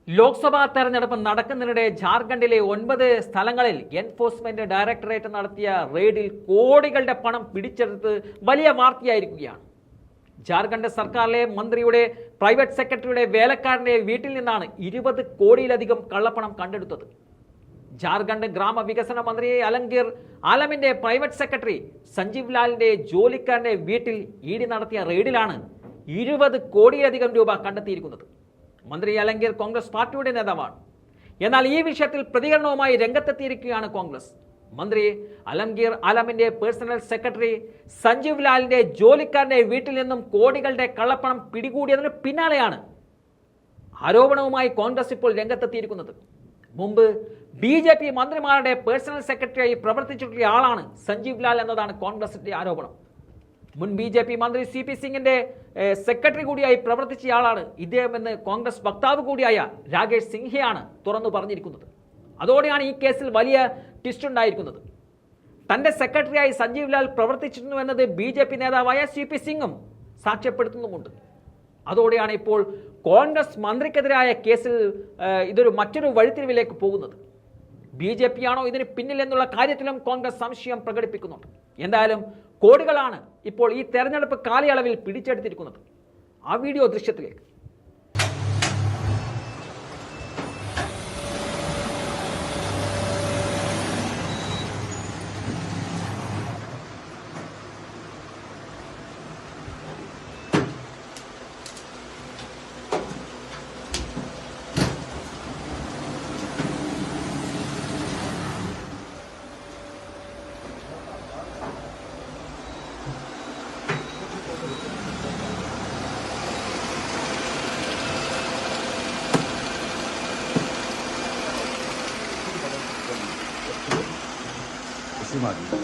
ലോക്സഭാ തെരഞ്ഞെടുപ്പ് നടക്കുന്നതിനിടെ ജാർഖണ്ഡിലെ 9 സ്ഥലങ്ങളിൽ എൻഫോഴ്സ്മെന്റ് ഡയറക്ടറേറ്റ് നടത്തിയ റെയ്ഡിൽ കോടികളുടെ പണം പിടിച്ചെടുത്ത് വലിയ വാർത്തയായിരിക്കുകയാണ്. ജാർഖണ്ഡ് സർക്കാരിലെ മന്ത്രിയുടെ പ്രൈവറ്റ് സെക്രട്ടറിയുടെ വേലക്കാരന്റെ വീട്ടിൽ നിന്നാണ് 20 കോടിയിലധികം കള്ളപ്പണം കണ്ടെടുത്തത്. ജാർഖണ്ഡ് ഗ്രാമവികസന മന്ത്രി അലംഗീർ ആലമിന്റെ പ്രൈവറ്റ് സെക്രട്ടറി സഞ്ജീവ് ലാലിന്റെ ജോലിക്കാരന്റെ വീട്ടിൽ ഇഡി നടത്തിയ റെയ്ഡിലാണ് 20 കോടിയിലധികം രൂപ കണ്ടെത്തിയിരിക്കുന്നത്. മന്ത്രി അലംഗീർ കോൺഗ്രസ് പാർട്ടിയുടെ നേതാവാണ്. എന്നാൽ ഈ വിഷയത്തിൽ പ്രതികരണവുമായി രംഗത്തെത്തിയിരിക്കുകയാണ് കോൺഗ്രസ്. മന്ത്രി അലംഗീർ ആലമിന്റെ പേഴ്സണൽ സെക്രട്ടറി സഞ്ജീവ് ലാലിന്റെ ജോലിക്കാരന്റെ വീട്ടിൽ നിന്നും കോടികളുടെ കള്ളപ്പണം പിടികൂടിയതിന് പിന്നാലെയാണ് ആരോപണവുമായി കോൺഗ്രസ് ഇപ്പോൾ രംഗത്തെത്തിയിരിക്കുന്നത്. മുമ്പ് BJP മന്ത്രിമാരുടെ പേഴ്സണൽ സെക്രട്ടറിയായി പ്രവർത്തിച്ചിട്ടുള്ള ആളാണ് സഞ്ജീവ് ലാൽ എന്നതാണ് കോൺഗ്രസിന്റെ ആരോപണം. മുൻ BJP മന്ത്രി CP സിംഗിന്റെ സെക്രട്ടറി കൂടിയായി പ്രവർത്തിച്ചയാളാണ് ഇദ്ദേഹമെന്ന് കോൺഗ്രസ് വക്താവ് കൂടിയായ രാകേഷ് സിംഹയാണ് തുറന്നു പറഞ്ഞിരിക്കുന്നത്. അതോടെയാണ് ഈ കേസിൽ വലിയ ട്വിസ്റ്റ് ഉണ്ടായിരിക്കുന്നത്. തന്റെ സെക്രട്ടറിയായി സഞ്ജീവ് ലാൽ പ്രവർത്തിച്ചിരുന്നുവെന്നത് BJP നേതാവായ CP സിംഗും സാക്ഷ്യപ്പെടുത്തുന്നുമുണ്ട്. അതോടെയാണ് ഇപ്പോൾ കോൺഗ്രസ് മന്ത്രിക്കെതിരായ കേസിൽ ഇതൊരു മറ്റൊരു വഴിത്തിരിവിലേക്ക് പോകുന്നത്. BJP ആണോ ഇതിന് പിന്നിൽ എന്നുള്ള കാര്യത്തിലും കോൺഗ്രസ് സംശയം പ്രകടിപ്പിക്കുന്നുണ്ട്. എന്തായാലും കോടികളാണ് ഇപ്പോൾ ഈ തെരഞ്ഞെടുപ്പ് കാലയളവിൽ പിടിച്ചെടുത്തിരിക്കുന്നത്. ആ വീഡിയോ ദൃശ്യത്തിലേക്ക്. Terima kasih.